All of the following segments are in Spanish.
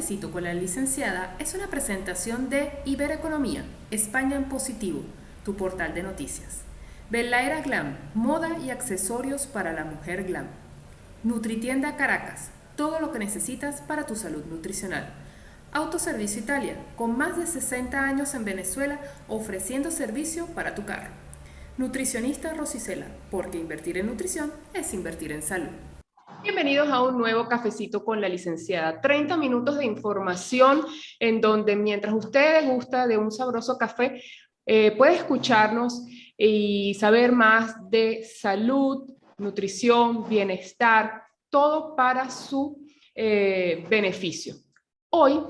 Cafecito con la licenciada es una presentación de Ibereconomía, España en positivo, tu portal de noticias. Belaera Glam, moda y accesorios para la mujer glam. Nutritienda Caracas, todo lo que necesitas para tu salud nutricional. Autoservicio Italia, con más de 60 años en Venezuela ofreciendo servicio para tu carro. Nutricionista Rosicela, porque invertir en nutrición es invertir en salud. Bienvenidos a un nuevo cafecito con la licenciada. 30 minutos de información en donde mientras usted gusta de un sabroso café, puede escucharnos y saber más de salud, nutrición, bienestar, todo para su beneficio. Hoy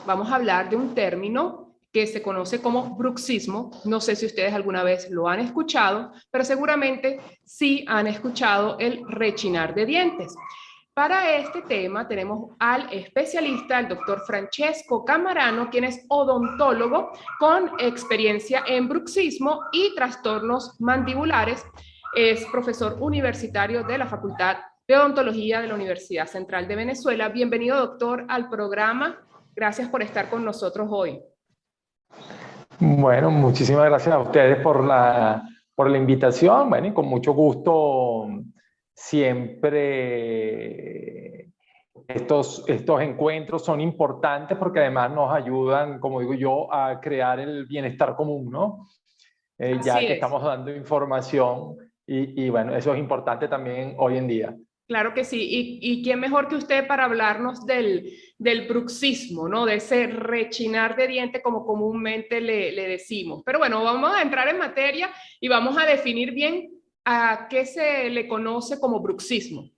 vamos a hablar de un término que se conoce como bruxismo. No sé si ustedes alguna vez lo han escuchado, pero seguramente sí han escuchado el rechinar de dientes. Para este tema tenemos al especialista, el doctor Francesco Camarano, quien es odontólogo con experiencia en bruxismo y trastornos mandibulares. Es profesor universitario de la Facultad de Odontología de la Universidad Central de Venezuela. Bienvenido, doctor, al programa. Gracias por estar con nosotros hoy. Bueno, muchísimas gracias a ustedes por la invitación. Bueno, y con mucho gusto siempre estos encuentros son importantes porque además nos ayudan, como digo yo, a crear el bienestar común, ¿no? Ya que estamos dando información y bueno, eso es importante también hoy en día. Claro que sí. ¿Y quién mejor que usted para hablarnos del bruxismo, ¿no? De ese rechinar de diente, como comúnmente le decimos? Pero bueno, vamos a entrar en materia y vamos a definir bien a qué se le conoce como bruxismo.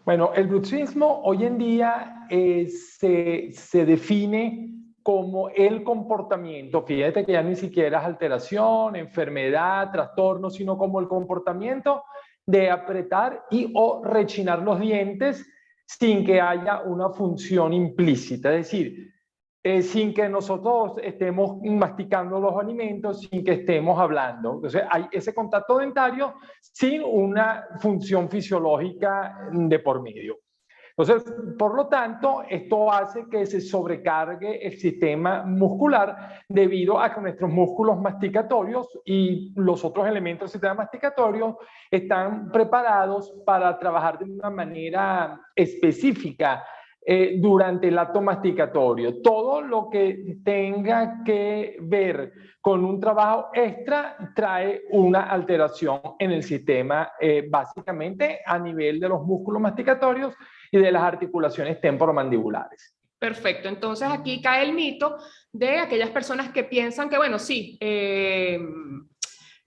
Bueno, el bruxismo hoy en día se define como el comportamiento, fíjate que ya ni siquiera es alteración, enfermedad, trastorno, sino como el comportamiento de apretar y o rechinar los dientes sin que haya una función implícita, es decir, sin que nosotros estemos masticando los alimentos, sin que estemos hablando. Entonces hay ese contacto dentario sin una función fisiológica de por medio. Entonces, por lo tanto, esto hace que se sobrecargue el sistema muscular debido a que nuestros músculos masticatorios y los otros elementos del sistema masticatorio están preparados para trabajar de una manera específica durante el acto masticatorio. Todo lo que tenga que ver con un trabajo extra trae una alteración en el sistema, básicamente a nivel de los músculos masticatorios y de las articulaciones temporomandibulares. Perfecto, entonces aquí cae el mito de aquellas personas que piensan que, bueno, sí,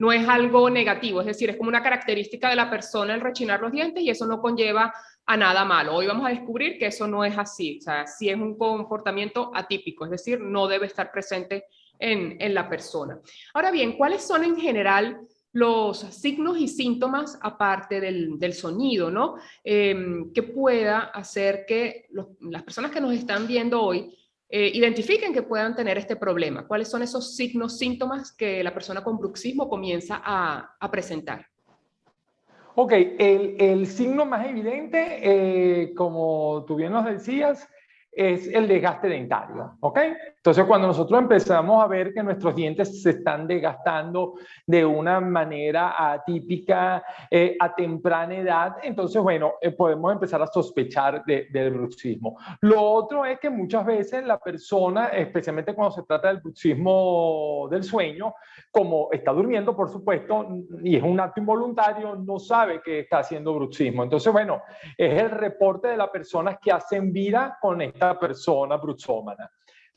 no es algo negativo, es decir, es como una característica de la persona el rechinar los dientes y eso no conlleva a nada malo. Hoy vamos a descubrir que eso no es así, o sea, sí es un comportamiento atípico, es decir, no debe estar presente en la persona. Ahora bien, ¿cuáles son en general los signos y síntomas, aparte del sonido, ¿no? Que pueda hacer que las personas que nos están viendo hoy identifiquen que puedan tener este problema? ¿Cuáles son esos signos, síntomas que la persona con bruxismo comienza a presentar? Ok, el signo más evidente, como tú bien nos decías, es el desgaste dentario, ¿ok? Entonces, cuando nosotros empezamos a ver que nuestros dientes se están desgastando de una manera atípica a temprana edad, entonces, bueno, podemos empezar a sospechar del bruxismo. Lo otro es que muchas veces la persona, especialmente cuando se trata del bruxismo del sueño, como está durmiendo, por supuesto, y es un acto involuntario, no sabe que está haciendo bruxismo. Entonces, bueno, es el reporte de las personas que hacen vida con esta persona bruxómana.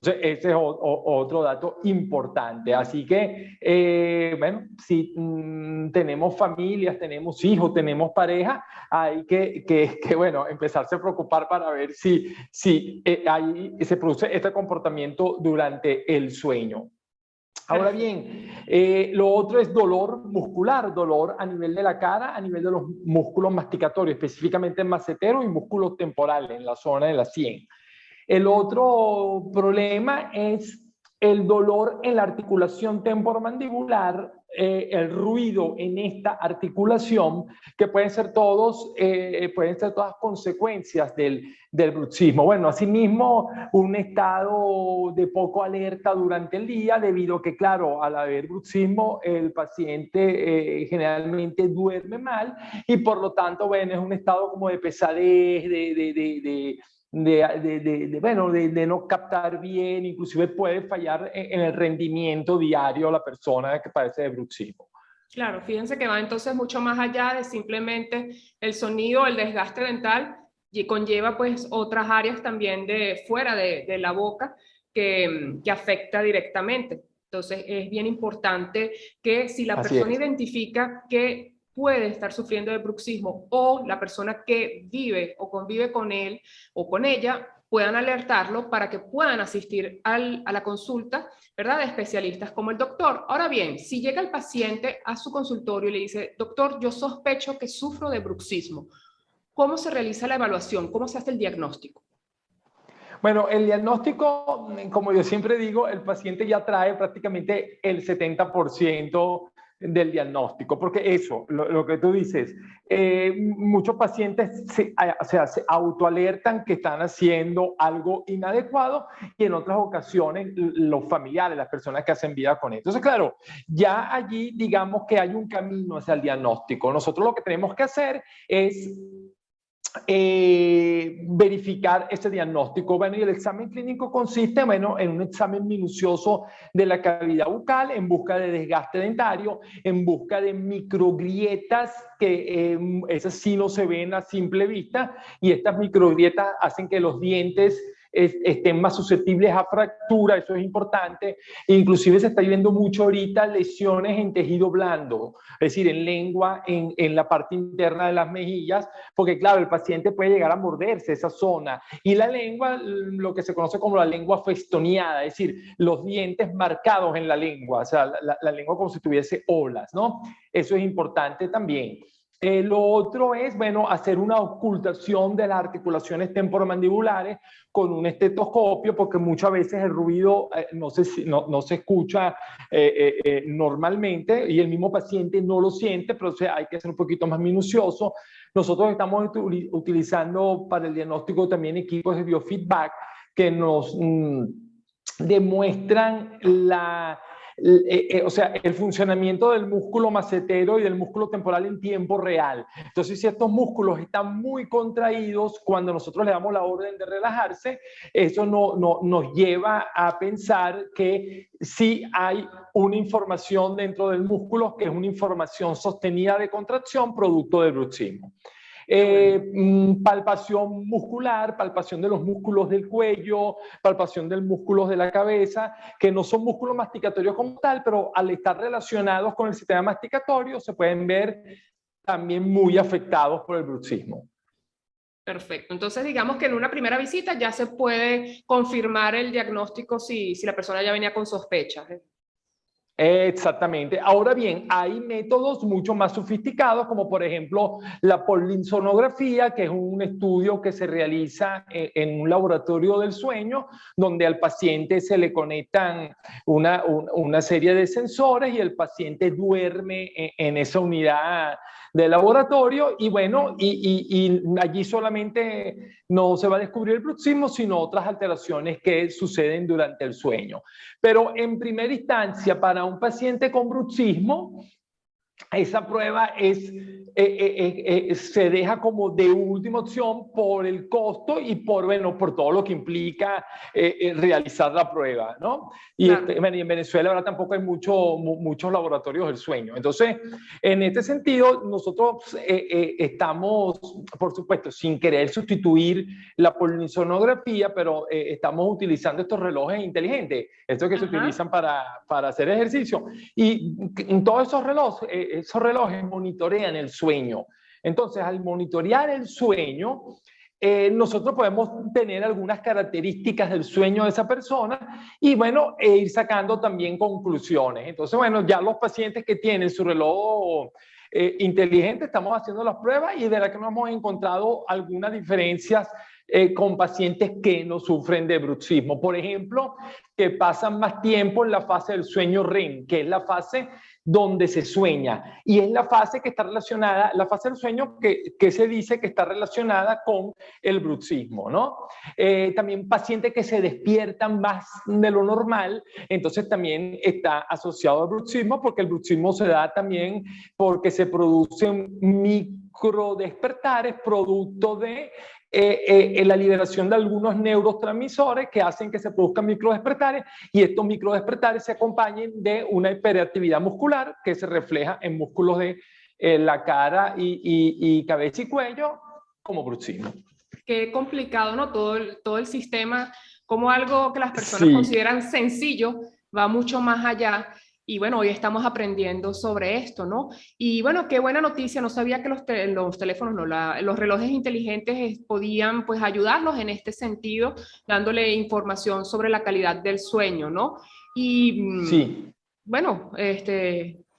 Entonces, ese es otro dato importante. Así que, bueno, si tenemos familias, tenemos hijos, tenemos pareja, hay bueno, empezarse a preocupar para ver si ahí se produce este comportamiento durante el sueño. Ahora bien, lo otro es dolor muscular, dolor a nivel de la cara, a nivel de los músculos masticatorios, específicamente en macetero y músculos temporales, en la zona de la sien. El otro problema es el dolor en la articulación temporomandibular el ruido en esta articulación, que pueden ser todas consecuencias del bruxismo. Bueno, asimismo, un estado de poco alerta durante el día, debido a que, claro, al haber bruxismo, el paciente generalmente duerme mal y por lo tanto, bueno, es un estado como de pesadez, de no captar bien, inclusive puede fallar en el rendimiento diario de la persona que padece de bruxismo. Claro, fíjense que va entonces mucho más allá de simplemente el sonido, el desgaste dental, y conlleva pues otras áreas también de fuera de la boca que afecta directamente. Entonces es bien importante que si la persona identifica que puede estar sufriendo de bruxismo, o la persona que vive o convive con él o con ella, puedan alertarlo para que puedan asistir a la consulta, ¿verdad?, de especialistas como el doctor. Ahora bien, si llega el paciente a su consultorio y le dice: doctor, yo sospecho que sufro de bruxismo, ¿cómo se realiza la evaluación? ¿Cómo se hace el diagnóstico? Bueno, el diagnóstico, como yo siempre digo, el paciente ya trae prácticamente el 70% del diagnóstico, porque eso, lo que tú dices, muchos pacientes se autoalertan que están haciendo algo inadecuado, y en otras ocasiones los familiares, las personas que hacen vida con esto. Entonces, claro, ya allí digamos que hay un camino hacia el diagnóstico. Nosotros lo que tenemos que hacer es verificar ese diagnóstico. Bueno, y el examen clínico consiste, bueno, en un examen minucioso de la cavidad bucal en busca de desgaste dentario, en busca de microgrietas, que esas sí no se ven a simple vista, y estas microgrietas hacen que los dientes estén más susceptibles a fractura. Eso es importante. Inclusive se está viendo mucho ahorita lesiones en tejido blando, es decir, en lengua, en la parte interna de las mejillas, porque claro, el paciente puede llegar a morderse esa zona, y la lengua, lo que se conoce como la lengua festoneada, es decir, los dientes marcados en la lengua, o sea, la lengua como si tuviese olas, ¿no? Eso es importante también. Lo otro es, bueno, hacer una ocultación de las articulaciones temporomandibulares con un estetoscopio, porque muchas veces el ruido no se escucha normalmente, y el mismo paciente no lo siente, pero o sea, hay que ser un poquito más minucioso. Nosotros estamos utilizando para el diagnóstico también equipos de biofeedback que nos demuestran o sea, el funcionamiento del músculo macetero y del músculo temporal en tiempo real. Entonces, si estos músculos están muy contraídos, cuando nosotros le damos la orden de relajarse, eso nos lleva a pensar que sí hay una información dentro del músculo, que es una información sostenida de contracción producto del bruxismo. Palpación muscular, palpación de los músculos del cuello, palpación de los músculos de la cabeza, que no son músculos masticatorios como tal, pero al estar relacionados con el sistema masticatorio se pueden ver también muy afectados por el bruxismo. Perfecto. Entonces, digamos que en una primera visita ya se puede confirmar el diagnóstico si la persona ya venía con sospechas. Exactamente. Ahora bien, hay métodos mucho más sofisticados, como por ejemplo la polinsonografía, que es un estudio que se realiza en un laboratorio del sueño, donde al paciente se le conectan una serie de sensores y el paciente duerme en esa unidad de laboratorio, y bueno, y allí solamente no se va a descubrir el bruxismo, sino otras alteraciones que suceden durante el sueño. Pero en primera instancia, para un paciente con bruxismo, esa prueba se deja como de última opción por el costo y por todo lo que implica realizar la prueba, ¿no? Y claro. En Venezuela ahora tampoco hay muchos laboratorios del sueño. Entonces, en este sentido, nosotros estamos, por supuesto, sin querer sustituir la polisonografía, pero estamos utilizando estos relojes inteligentes, estos que se utilizan para hacer ejercicio. Y en todos esos relojes monitorean el sueño. Entonces, al monitorear el sueño, nosotros podemos tener algunas características del sueño de esa persona y, bueno, ir sacando también conclusiones. Entonces, bueno, ya los pacientes que tienen su reloj inteligente, estamos haciendo las pruebas y de verdad que no hemos encontrado algunas diferencias con pacientes que no sufren de bruxismo. Por ejemplo, que pasan más tiempo en la fase del sueño REM, que es la fase donde se sueña. Y es la fase que está relacionada, la fase del sueño que se dice que está relacionada con el bruxismo, ¿no? También pacientes que se despiertan más de lo normal, entonces también está asociado al bruxismo, porque el bruxismo se da también porque se producen microdespertares producto de la liberación de algunos neurotransmisores que hacen que se produzcan microdespertares, y estos microdespertares se acompañen de una hiperactividad muscular que se refleja en músculos de la cara y cabeza y cuello como bruxismo. Qué complicado, ¿no? Todo el sistema, como algo que las personas consideran sencillo, va mucho más allá. Y bueno, hoy estamos aprendiendo sobre esto, ¿no? Y bueno, qué buena noticia. No sabía que los teléfonos, no, los relojes inteligentes podían pues ayudarnos en este sentido, dándole información sobre la calidad del sueño, ¿no? Y bueno,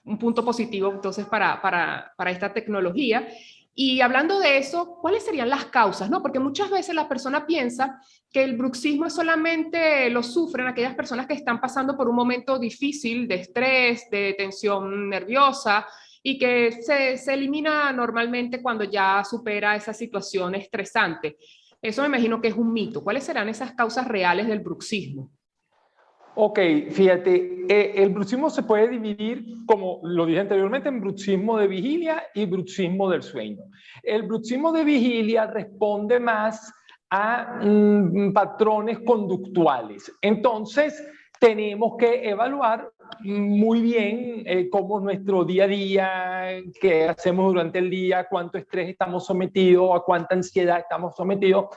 un punto positivo entonces para esta tecnología. Y hablando de eso, ¿cuáles serían las causas? ¿No? Porque muchas veces la persona piensa que el bruxismo solamente lo sufren aquellas personas que están pasando por un momento difícil de estrés, de tensión nerviosa, y que se elimina normalmente cuando ya supera esa situación estresante. Eso me imagino que es un mito. ¿Cuáles serán esas causas reales del bruxismo? Ok, fíjate, el bruxismo se puede dividir, como lo dije anteriormente, en bruxismo de vigilia y bruxismo del sueño. El bruxismo de vigilia responde más a patrones conductuales. Entonces, tenemos que evaluar muy bien cómo es nuestro día a día, qué hacemos durante el día, cuánto estrés estamos sometidos, a cuánta ansiedad estamos sometidos,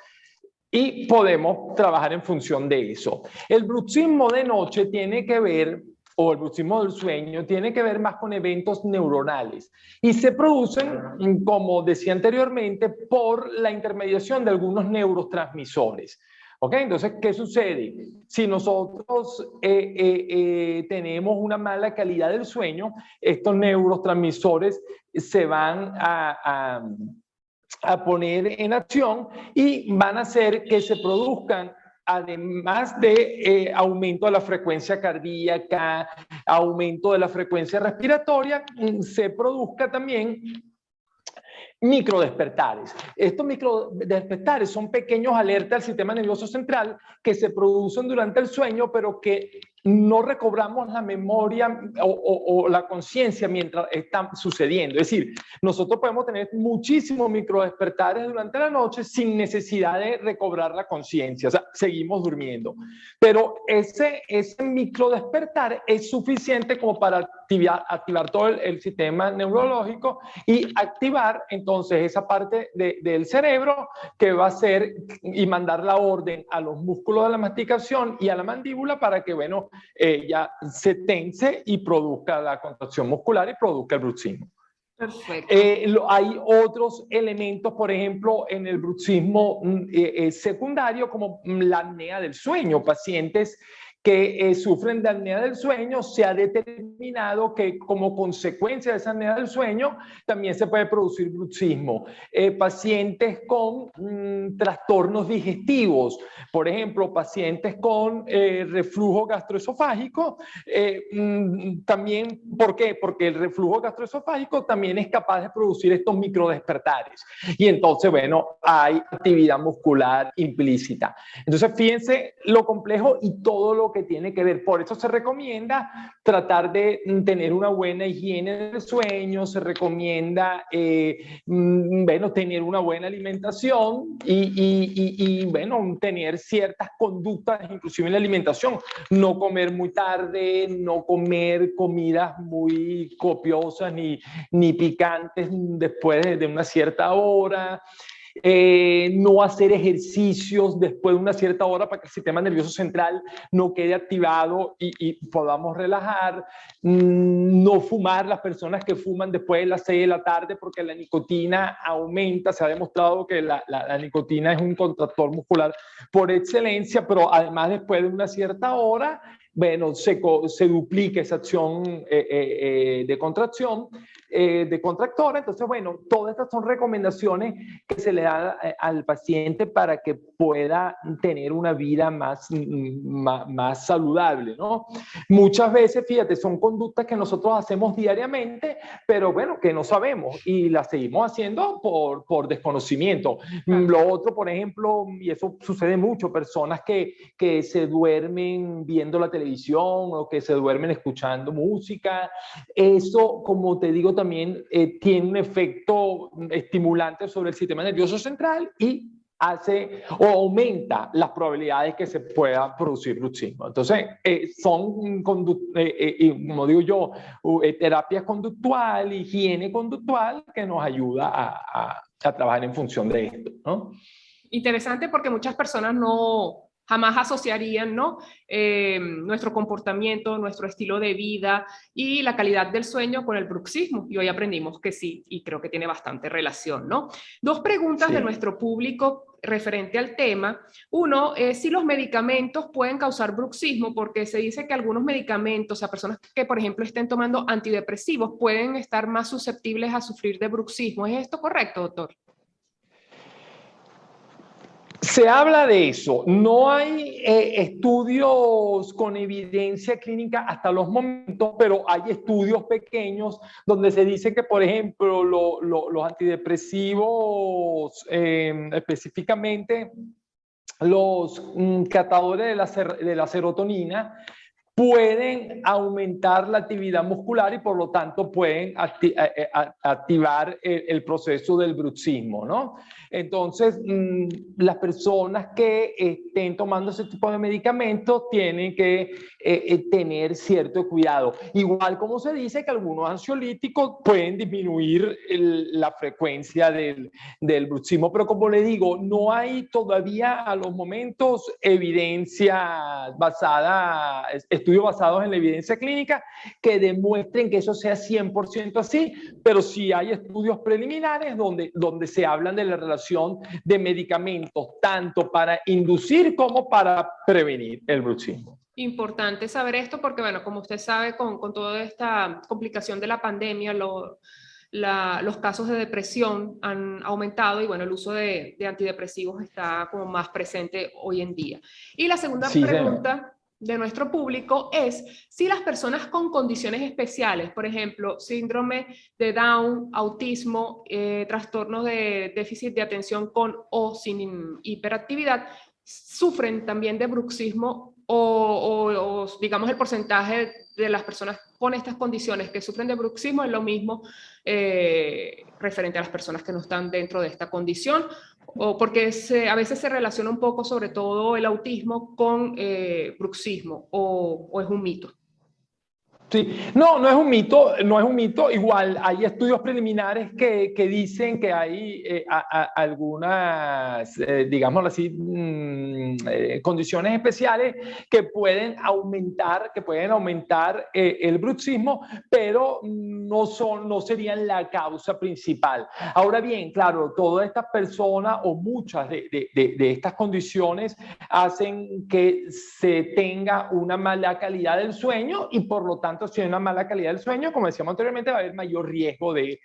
y podemos trabajar en función de eso. El bruxismo de noche tiene que ver, o el bruxismo del sueño, tiene que ver más con eventos neuronales y se producen, como decía anteriormente, por la intermediación de algunos neurotransmisores. ¿Ok? Entonces, ¿qué sucede? Si nosotros tenemos una mala calidad del sueño, estos neurotransmisores se van a poner en acción y van a hacer que se produzcan, además de aumento de la frecuencia cardíaca, aumento de la frecuencia respiratoria, se produzca también microdespertares. Estos microdespertares son pequeños alertas al sistema nervioso central que se producen durante el sueño, pero que no recobramos la memoria o la conciencia mientras están sucediendo. Es decir, nosotros podemos tener muchísimos microdespertares durante la noche sin necesidad de recobrar la conciencia. O sea, seguimos durmiendo. Pero ese microdespertar es suficiente como para activar todo el sistema neurológico y activar entonces esa parte del cerebro que va a hacer y mandar la orden a los músculos de la masticación y a la mandíbula para que, bueno, ya se tense y produzca la contracción muscular y produzca el bruxismo. Perfecto. Hay otros elementos, por ejemplo, en el bruxismo secundario, como la apnea del sueño. Pacientes que sufren de apnea del sueño, se ha determinado que como consecuencia de esa apnea del sueño también se puede producir bruxismo. Pacientes con trastornos digestivos, por ejemplo, pacientes con reflujo gastroesofágico, también, ¿por qué? Porque el reflujo gastroesofágico también es capaz de producir estos microdespertares. Y entonces, bueno, hay actividad muscular implícita. Entonces, fíjense lo complejo y todo lo que tiene que ver. Por eso se recomienda tratar de tener una buena higiene del sueño, se recomienda bueno, tener una buena alimentación y bueno, tener ciertas conductas, inclusive en la alimentación. No comer muy tarde, no comer comidas muy copiosas ni picantes después de una cierta hora. No hacer ejercicios después de una cierta hora para que el sistema nervioso central no quede activado y podamos relajar. No fumar, las personas que fuman después de las 6 de la tarde, porque la nicotina aumenta. Se ha demostrado que la nicotina es un contractor muscular por excelencia, pero además después de una cierta hora, bueno, se duplica esa acción de contracción. de contractora. Entonces, bueno, todas estas son recomendaciones que se le da al paciente para que pueda tener una vida más saludable, ¿no? Muchas veces, fíjate, son conductas que nosotros hacemos diariamente, pero bueno, que no sabemos y las seguimos haciendo por desconocimiento. Lo otro, por ejemplo, y eso sucede mucho, personas que se duermen viendo la televisión o que se duermen escuchando música. Eso, como te digo, también tiene un efecto estimulante sobre el sistema nervioso central y hace o aumenta las probabilidades que se pueda producir bruxismo. Entonces, son, como digo yo, terapia conductual, higiene conductual que nos ayuda a trabajar en función de esto, ¿no? Interesante, porque muchas personas jamás asociarían, ¿no? Nuestro comportamiento, nuestro estilo de vida y la calidad del sueño con el bruxismo. Y hoy aprendimos que sí, y creo que tiene bastante relación, ¿no? Dos preguntas de nuestro público referente al tema. Uno es si los medicamentos pueden causar bruxismo, porque se dice que algunos medicamentos, a personas que, por ejemplo, estén tomando antidepresivos, pueden estar más susceptibles a sufrir de bruxismo. ¿Es esto correcto, doctor? Se habla de eso. No hay estudios con evidencia clínica hasta los momentos, pero hay estudios pequeños donde se dice que, por ejemplo, los antidepresivos, específicamente los catadores de la serotonina, pueden aumentar la actividad muscular y por lo tanto pueden activar el proceso del bruxismo, ¿no? Entonces, las personas que estén tomando ese tipo de medicamentos tienen que tener cierto cuidado. Igual como se dice que algunos ansiolíticos pueden disminuir la frecuencia del bruxismo, pero como le digo, no hay todavía a los momentos evidencia basada, estudios basados en la evidencia clínica que demuestren que eso sea 100% así, pero sí hay estudios preliminares donde se hablan de la relación de medicamentos tanto para inducir como para prevenir el bruxismo. Importante saber esto porque, bueno, como usted sabe, con toda esta complicación de la pandemia, los casos de depresión han aumentado y, bueno, el uso de antidepresivos está como más presente hoy en día. Y la segunda pregunta de nuestro público es si las personas con condiciones especiales, por ejemplo, síndrome de Down, autismo, trastornos de déficit de atención con o sin hiperactividad, sufren también de bruxismo o digamos el porcentaje de las personas con estas condiciones que sufren de bruxismo es lo mismo referente a las personas que no están dentro de esta condición, o porque a veces se relaciona un poco, sobre todo el autismo, con bruxismo, o es un mito. Sí, no es un mito, no es un mito. Igual hay estudios preliminares que dicen que hay algunas, digámoslo así, condiciones especiales que pueden aumentar el bruxismo, pero no serían la causa principal. Ahora bien, claro, todas estas personas o muchas de estas condiciones hacen que se tenga una mala calidad del sueño y por lo tanto si hay una mala calidad del sueño, como decíamos anteriormente, va a haber mayor riesgo de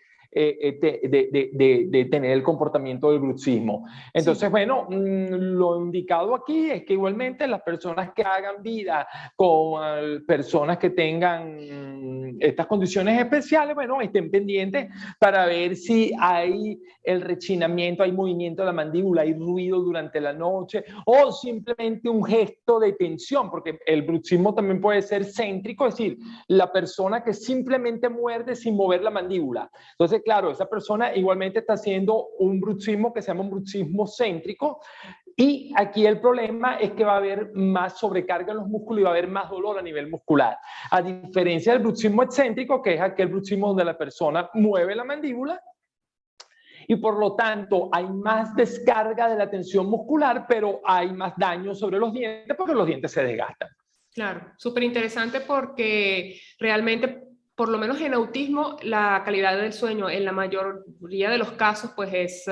tener el comportamiento del bruxismo. Entonces, bueno, lo indicado aquí es que igualmente las personas que hagan vida con personas que tengan estas condiciones especiales, bueno, estén pendientes para ver si hay el rechinamiento, hay movimiento de la mandíbula, hay ruido durante la noche o simplemente un gesto de tensión, porque el bruxismo también puede ser céntrico, es decir, la persona que simplemente muerde sin mover la mandíbula. Entonces, claro, esa persona igualmente está haciendo un bruxismo que se llama un bruxismo céntrico y aquí el problema es que va a haber más sobrecarga en los músculos y va a haber más dolor a nivel muscular. A diferencia del bruxismo excéntrico, que es aquel bruxismo donde la persona mueve la mandíbula y por lo tanto hay más descarga de la tensión muscular, pero hay más daño sobre los dientes porque los dientes se desgastan. Claro, súper interesante porque realmente, por lo menos en autismo, la calidad del sueño en la mayoría de los casos pues es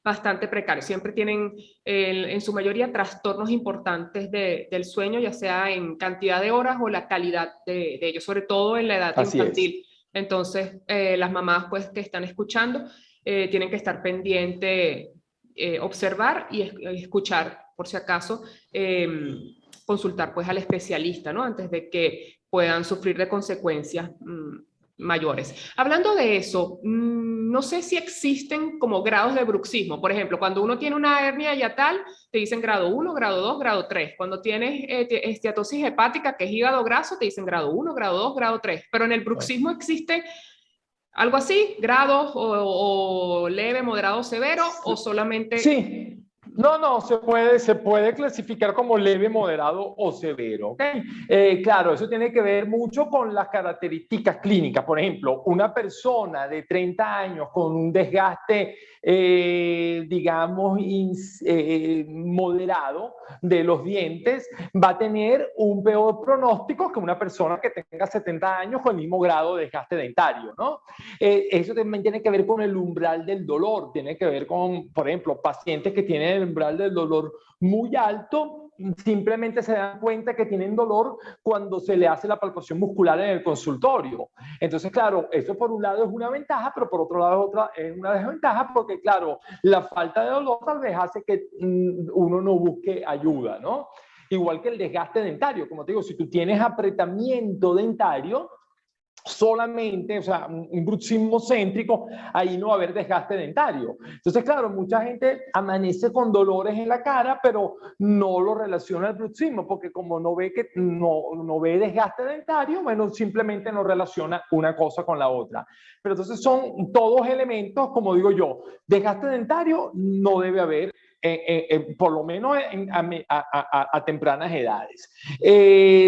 bastante precario. Siempre tienen en su mayoría trastornos importantes del sueño, ya sea en cantidad de horas o la calidad de ellos, sobre todo en la edad infantil. Entonces, las mamás pues que están escuchando tienen que estar pendiente, observar y escuchar, por si acaso, consultar pues al especialista, ¿no? Antes de que puedan sufrir de consecuencias mayores. Hablando de eso, no sé si existen como grados de bruxismo. Por ejemplo, cuando uno tiene una hernia hiatal, te dicen grado 1, grado 2, grado 3. Cuando tienes esteatosis hepática, que es hígado graso, te dicen grado 1, grado 2, grado 3. Pero en el bruxismo existe algo así, grados o leve, moderado, severo, o solamente... Sí, no, se puede clasificar como leve, moderado o severo, ¿ok? Claro, eso tiene que ver mucho con las características clínicas. Por ejemplo, una persona de 30 años con un desgaste, digamos, moderado de los dientes, va a tener un peor pronóstico que una persona que tenga 70 años con el mismo grado de desgaste dentario, ¿no? Eso también tiene que ver con el umbral del dolor, tiene que ver con, por ejemplo, pacientes que tienen el umbral del dolor muy alto, simplemente se dan cuenta que tienen dolor cuando se le hace la palpación muscular en el consultorio. Entonces, claro, eso por un lado es una ventaja, pero por otro lado es una desventaja porque, claro, la falta de dolor tal vez hace que uno no busque ayuda, ¿no? Igual que el desgaste dentario, como te digo, si tú tienes apretamiento dentario, solamente, o sea, un bruxismo céntrico, ahí no va a haber desgaste dentario. Entonces, claro, mucha gente amanece con dolores en la cara, pero no lo relaciona al bruxismo, porque como no ve que no ve desgaste dentario, bueno, simplemente no relaciona una cosa con la otra. Pero entonces son todos elementos, como digo yo, desgaste dentario no debe haber, por lo menos a tempranas edades.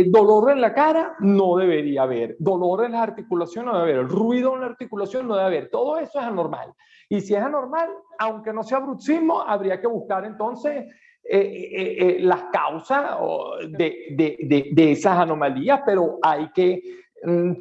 Dolor en la cara no debería haber, dolor en las articulaciones no debe haber, ruido en la articulación no debe haber, todo eso es anormal. Y si es anormal, aunque no sea bruxismo, habría que buscar entonces las causas de esas anomalías, pero hay que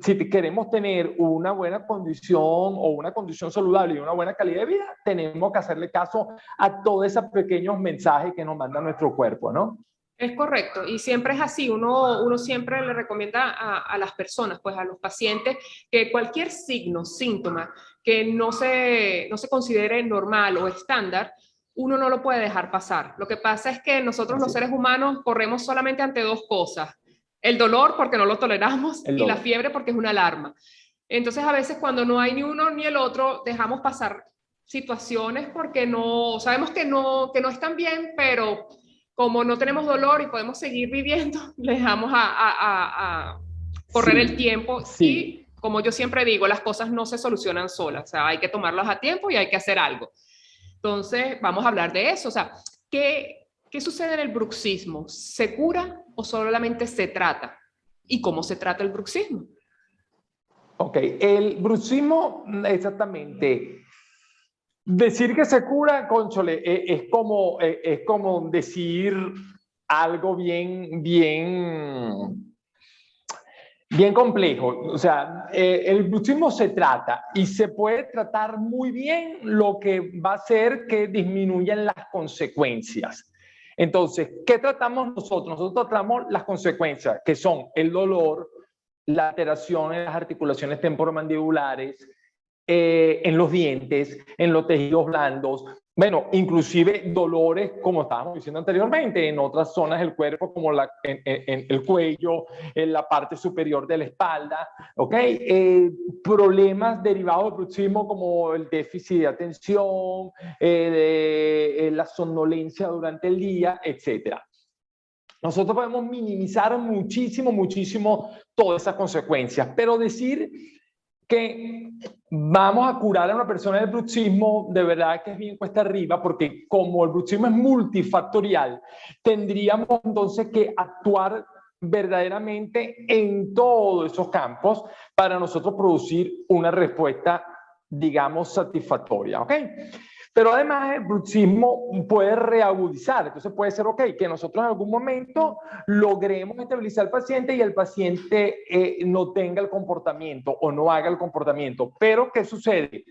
si queremos tener una buena condición o una condición saludable y una buena calidad de vida, tenemos que hacerle caso a todos esos pequeños mensajes que nos manda nuestro cuerpo, ¿no? Es correcto, y siempre es así, uno siempre le recomienda a las personas, pues a los pacientes, que cualquier signo, síntoma que no se considere normal o estándar, uno no lo puede dejar pasar. Lo que pasa es que nosotros los seres humanos corremos solamente ante dos cosas, el dolor porque no lo toleramos y la fiebre porque es una alarma. Entonces a veces cuando no hay ni uno ni el otro, dejamos pasar situaciones porque no, sabemos que no están bien, pero como no tenemos dolor y podemos seguir viviendo, le dejamos a correr el tiempo. Y como yo siempre digo, las cosas no se solucionan solas, o sea, hay que tomarlas a tiempo y hay que hacer algo. Entonces, vamos a hablar de eso, o sea, ¿qué sucede en el bruxismo? ¿Se cura o solamente se trata? ¿Y cómo se trata el bruxismo? Ok, el bruxismo, exactamente. Decir que se cura, cónchole, es como decir algo bien complejo. O sea, el bruxismo se trata y se puede tratar muy bien, lo que va a hacer que disminuyan las consecuencias. Entonces, ¿qué tratamos nosotros? Nosotros tratamos las consecuencias, que son el dolor, la alteración en las articulaciones temporomandibulares, en los dientes, en los tejidos blandos, bueno, inclusive dolores, como estábamos diciendo anteriormente, en otras zonas del cuerpo, como en el cuello, en la parte superior de la espalda, ¿ok? Problemas derivados del bruxismo como el déficit de atención, la somnolencia durante el día, etcétera. Nosotros podemos minimizar muchísimo todas esas consecuencias, pero decir que vamos a curar a una persona del bruxismo, de verdad que es bien cuesta arriba, porque como el bruxismo es multifactorial, tendríamos entonces que actuar verdaderamente en todos esos campos para nosotros producir una respuesta, digamos, satisfactoria, ¿ok? Pero además el bruxismo puede reagudizar, entonces puede ser, ok, que nosotros en algún momento logremos estabilizar al paciente y el paciente no tenga el comportamiento o no haga el comportamiento. Pero ¿qué sucede?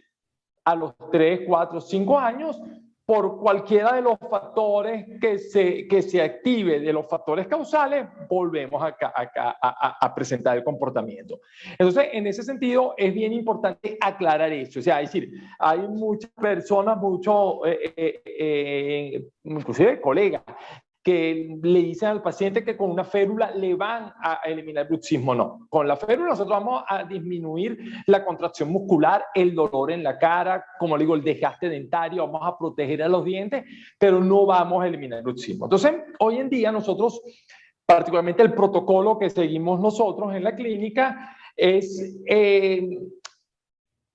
A los 3, 4, 5 años por cualquiera de los factores que se active, de los factores causales, volvemos a presentar el comportamiento. Entonces, en ese sentido, es bien importante aclarar eso. O sea, es decir, hay muchas personas, inclusive colegas, que le dicen al paciente que con una férula le van a eliminar el bruxismo. No, con la férula nosotros vamos a disminuir la contracción muscular, el dolor en la cara, como le digo, el desgaste dentario, vamos a proteger a los dientes, pero no vamos a eliminar el bruxismo. Entonces, hoy en día nosotros, particularmente el protocolo que seguimos nosotros en la clínica, es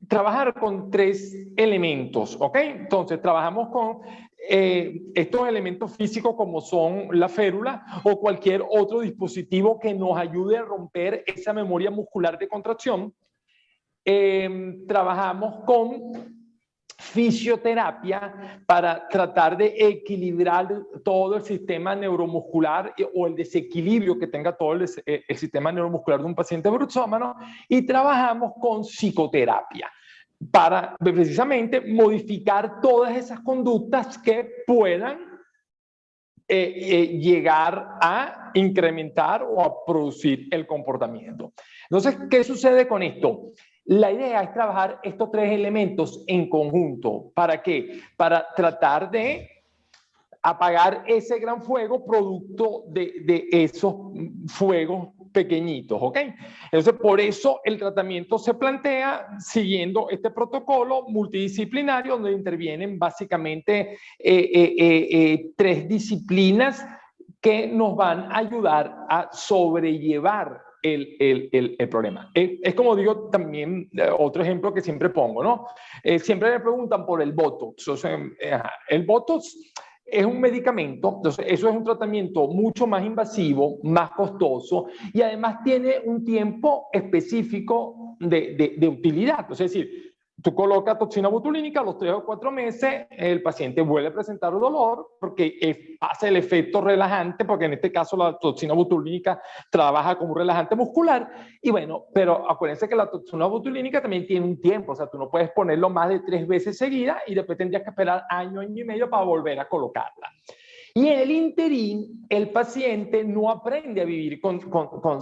trabajar con 3 elementos, ¿ok? Entonces, trabajamos con estos elementos físicos como son la férula o cualquier otro dispositivo que nos ayude a romper esa memoria muscular de contracción. Trabajamos con fisioterapia para tratar de equilibrar todo el sistema neuromuscular o el desequilibrio que tenga todo el sistema neuromuscular de un paciente bruxómano, y trabajamos con psicoterapia para precisamente modificar todas esas conductas que puedan llegar a incrementar o a producir el comportamiento. Entonces, ¿qué sucede con esto? La idea es trabajar estos 3 elementos en conjunto. ¿Para qué? Para tratar de apagar ese gran fuego producto de esos fuegos pequeñitos, ¿ok? Entonces, por eso el tratamiento se plantea siguiendo este protocolo multidisciplinario donde intervienen básicamente 3 disciplinas que nos van a ayudar a sobrellevar el problema. Es como digo también, otro ejemplo que siempre pongo, ¿no? Siempre me preguntan por el Botox. O sea, el Botox es un medicamento, entonces eso es un tratamiento mucho más invasivo, más costoso, y además tiene un tiempo específico de utilidad. Es decir, tú colocas toxina botulínica, a los 3 o 4 meses el paciente vuelve a presentar dolor porque hace el efecto relajante, porque en este caso la toxina botulínica trabaja como un relajante muscular. Y bueno, pero acuérdense que la toxina botulínica también tiene un tiempo, o sea, tú no puedes ponerlo más de 3 veces seguidas y después tendrías que esperar año y medio para volver a colocarla. Y en el interín, el paciente no aprende a vivir con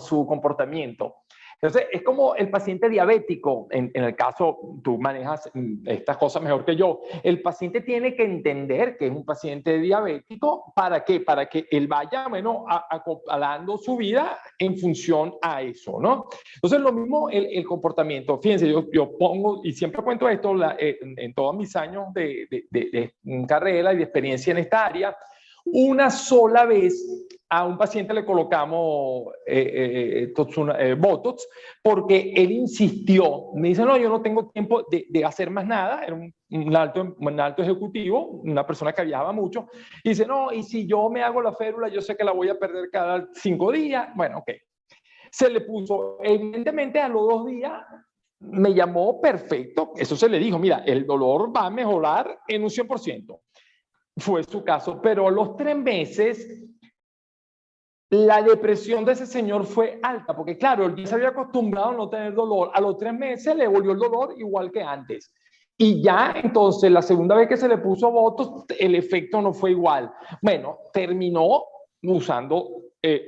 su comportamiento. Entonces, es como el paciente diabético, en el caso, tú manejas estas cosas mejor que yo, el paciente tiene que entender que es un paciente diabético. ¿Para qué? Para que él vaya, bueno, acoplando su vida en función a eso, ¿no? Entonces, lo mismo el comportamiento. Fíjense, yo pongo, y siempre cuento esto en todos mis años de carrera y de experiencia en esta área, una sola vez a un paciente le colocamos Botox porque él insistió. Me dice, no, yo no tengo tiempo de hacer más nada. Era un alto ejecutivo, una persona que viajaba mucho. Y dice, no, y si yo me hago la férula, yo sé que la voy a perder cada 5 días. Bueno, ok. Se le puso, evidentemente a los 2 días, me llamó perfecto. Eso se le dijo, mira, el dolor va a mejorar en un 100%. Fue su caso, pero a los 3 meses la depresión de ese señor fue alta, porque claro, él se había acostumbrado a no tener dolor. A los 3 meses le volvió el dolor igual que antes. Y ya entonces la segunda vez que se le puso Botox, el efecto no fue igual. Bueno, terminó usando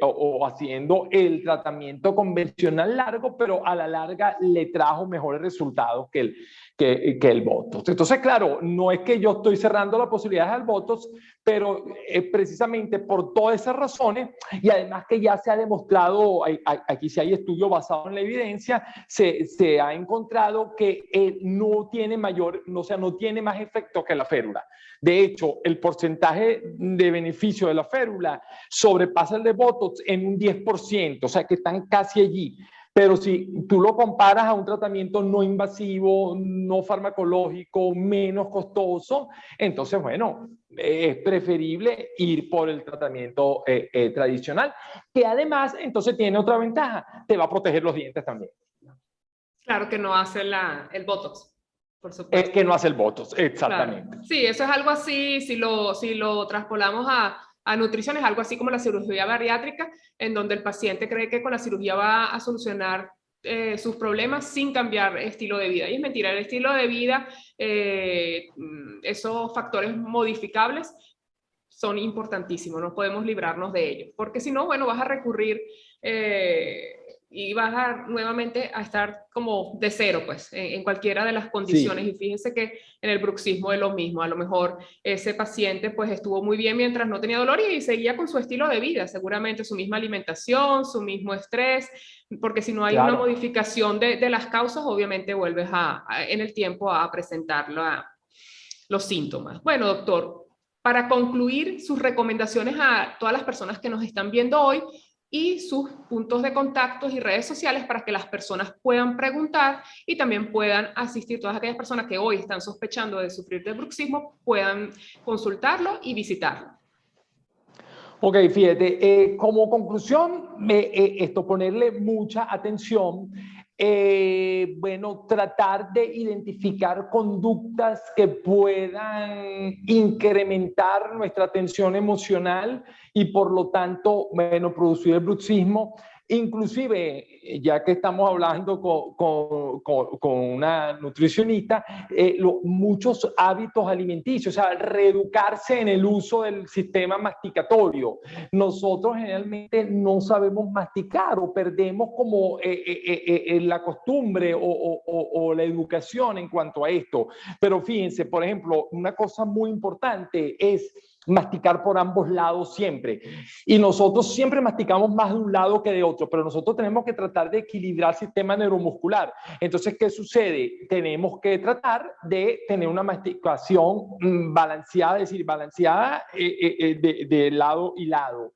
o haciendo el tratamiento convencional largo, pero a la larga le trajo mejores resultados que el Botox. Entonces, claro, no es que yo estoy cerrando la posibilidad del Botox, pero precisamente por todas esas razones, y además que ya se ha demostrado, aquí sí hay estudios basados en la evidencia, se ha encontrado que no tiene no tiene más efecto que la férula. De hecho, el porcentaje de beneficio de la férula sobrepasa el de Botox en un 10%, o sea que están casi allí. Pero si tú lo comparas a un tratamiento no invasivo, no farmacológico, menos costoso, entonces, bueno, es preferible ir por el tratamiento tradicional, que además, entonces tiene otra ventaja, te va a proteger los dientes también. Claro que no hace el Botox, por supuesto. Es que no hace el Botox, exactamente. Claro. Sí, eso es algo así, si lo traspolamos a nutrición, es algo así como la cirugía bariátrica, en donde el paciente cree que con la cirugía va a solucionar sus problemas sin cambiar estilo de vida. Y es mentira, el estilo de vida, esos factores modificables son importantísimos, no podemos librarnos de ellos, porque si no, bueno, vas a recurrir y vas nuevamente a estar como de cero, pues, en cualquiera de las condiciones. Sí. Y fíjense que en el bruxismo es lo mismo. A lo mejor ese paciente pues estuvo muy bien mientras no tenía dolor y seguía con su estilo de vida, seguramente su misma alimentación, su mismo estrés, porque si no hay una modificación de las causas, obviamente vuelves en el tiempo a presentar los síntomas. Bueno, doctor, para concluir, sus recomendaciones a todas las personas que nos están viendo hoy y sus puntos de contactos y redes sociales para que las personas puedan preguntar y también puedan asistir, todas aquellas personas que hoy están sospechando de sufrir de bruxismo, puedan consultarlo y visitarlo. Ok, fíjate, como conclusión, ponerle mucha atención, bueno, tratar de identificar conductas que puedan incrementar nuestra tensión emocional y por lo tanto, bueno, producir el bruxismo. Inclusive, ya que estamos hablando con una nutricionista, muchos hábitos alimenticios, o sea, reeducarse en el uso del sistema masticatorio. Nosotros generalmente no sabemos masticar o perdemos como la costumbre o la educación en cuanto a esto. Pero fíjense, por ejemplo, una cosa muy importante es masticar por ambos lados siempre. Y nosotros siempre masticamos más de un lado que de otro, pero nosotros tenemos que tratar de equilibrar el sistema neuromuscular. Entonces, ¿qué sucede? Tenemos que tratar de tener una masticación balanceada, es decir, balanceada de lado y lado.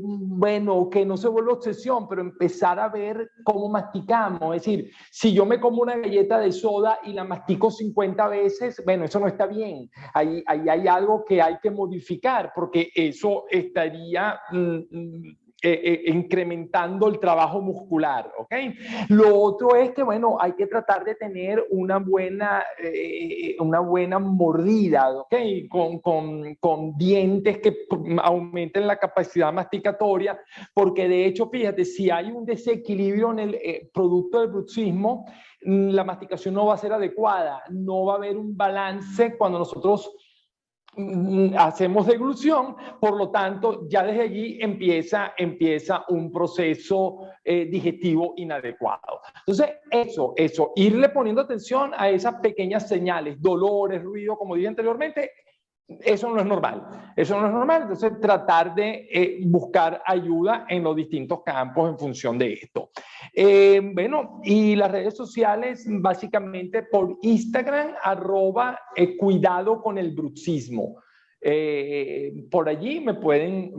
Bueno, que no se vuelva obsesión, pero empezar a ver cómo masticamos. Es decir, si yo me como una galleta de soda y la mastico 50 veces, bueno, eso no está bien. Ahí hay algo que hay que modificar, porque eso estaría incrementando el trabajo muscular, ¿ok? Lo otro es que, bueno, hay que tratar de tener una buena mordida, ¿ok? Con dientes que aumenten la capacidad masticatoria, porque de hecho, fíjate, si hay un desequilibrio en el producto del bruxismo, la masticación no va a ser adecuada, no va a haber un balance cuando nosotros hacemos deglución, por lo tanto, ya desde allí empieza un proceso digestivo inadecuado. Entonces, eso, irle poniendo atención a esas pequeñas señales, dolores, ruido, como dije anteriormente, eso no es normal. Eso no es normal. Entonces, tratar de buscar ayuda en los distintos campos en función de esto. Bueno, y las redes sociales, básicamente por Instagram, @cuidado con el bruxismo. Por allí me pueden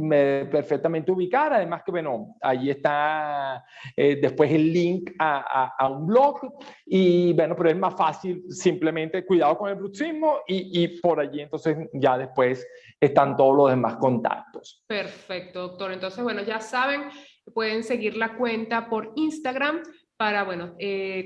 perfectamente ubicar, además que, bueno, allí está después el link a un blog y, bueno, pero es más fácil simplemente cuidado con el bruxismo y por allí entonces ya después están todos los demás contactos. Perfecto, doctor. Entonces, bueno, ya saben, pueden seguir la cuenta por Instagram para, bueno,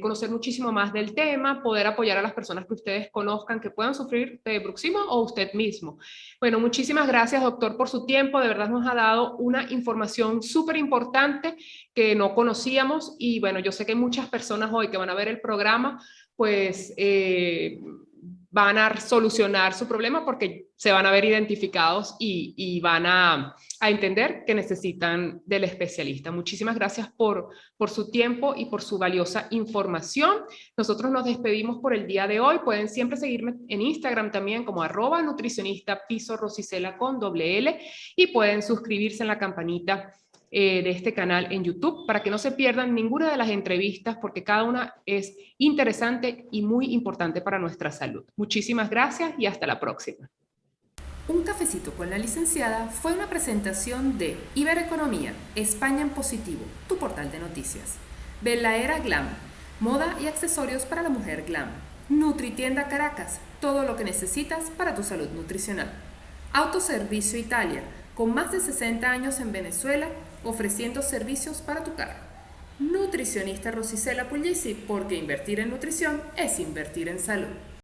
conocer muchísimo más del tema, poder apoyar a las personas que ustedes conozcan que puedan sufrir de bruxismo o usted mismo. Bueno, muchísimas gracias, doctor, por su tiempo. De verdad nos ha dado una información súper importante que no conocíamos y, bueno, yo sé que muchas personas hoy que van a ver el programa, pues van a solucionar su problema porque se van a ver identificados y van a entender que necesitan del especialista. Muchísimas gracias por su tiempo y por su valiosa información. Nosotros nos despedimos por el día de hoy. Pueden siempre seguirme en Instagram también como @nutricionista_Rosicela con doble L y pueden suscribirse en la campanita de este canal en YouTube para que no se pierdan ninguna de las entrevistas porque cada una es interesante y muy importante para nuestra salud. Muchísimas gracias y hasta la próxima. Un cafecito con la licenciada fue una presentación de Ibereconomía, España en positivo, tu portal de noticias. Bella Glam, moda y accesorios para la mujer glam. Nutritienda Caracas, todo lo que necesitas para tu salud nutricional. Autoservicio Italia, con más de 60 años en Venezuela, ofreciendo servicios para tu carro. Nutricionista Rosicela Puglisi, porque invertir en nutrición es invertir en salud.